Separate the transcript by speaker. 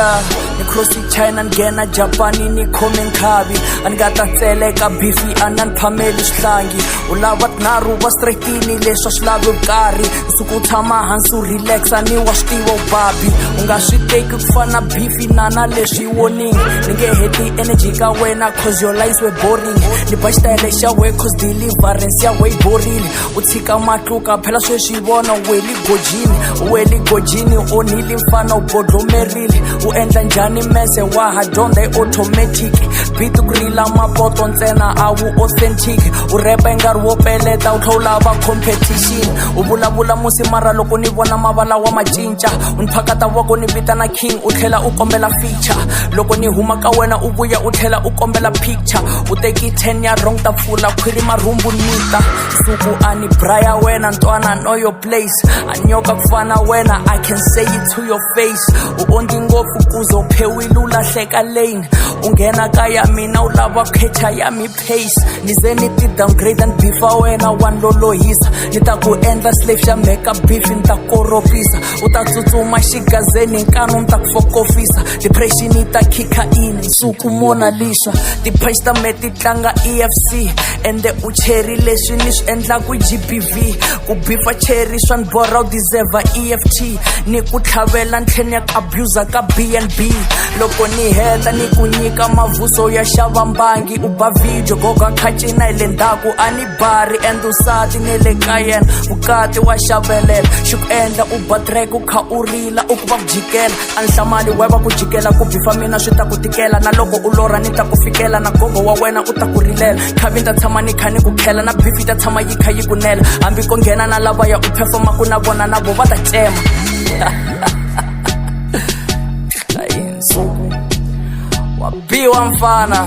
Speaker 1: yeah, ni crossi China ngena Japan ni khome nkhavi ani gata tseleka bifi anan phameli swihlangi ulava tnaru va straightini leswa swilavi vukarhi suku tshama hansi relax ani wa switiva ubabi unga swi teki ku fana bifi nana leswi woning ni nge heti energy ka wena cause your lives were boring ni ba xitayele xa we cause deliverance ya way borile u tshika matluka phela sweswi vona weli gojini onhili mfana ubodlomerile u endla njhani mese wa hadonda automatic beat ku rila mapoto ntsena a wu authentic u repa nkarhi wo peleta u tlhela va competition u vulavula musi mara loko ni vona mavala wa macinca u niphakata voko ni vitana king u tlhela u kombela feature loko ni huma ka wena u vuya u tlhela u kombela picture u teki 10 ya wrong ta pfula khwiri marhumbu nita suku ani braya wena ntwana know your place anyoka kufana wena I can say it to your face u ondi ngopfu kuzo phewile ulahleka lane ungena ka ya mina ulava khetha ya mi pace nize ni ti downgrade and beef wena one lolohisa ni ta ku endla slave xa make beef ni ta koropisa u ta tsutsuma xigazeni nkanu ni ta ku fokofisa depression yi ta kicka in suku Mona Lisa ti-punch ta me ti tlanga EFC ende u cheri leswi ni swi endla ku GBV ku bifa cheri swa ni borha u deserve EFT ni ku tlhavela ntlheni ya ku abuser ka BNB loko ni heta ni ku nyika mavuso ya xava mbangi u ba video goga khacina hi le ndzhaku a ni bari and usati ne le ka yena vukati wa xavelela xi ku endla u ba track u kha u rila u ku va ku jikela a ni hlamali weva ku jikela ku bifa mina swi ta ku tikela na loko u lorha ni ta ku fikela na gogo wa wena u ta ku rilela khavi ni ta tshama ni kha ni ku khela na bifi ta tshama yi kha yi ku nela hambi ko nghena na lavaya u performa ku na vona na vo va ta tsema wabiwa mfana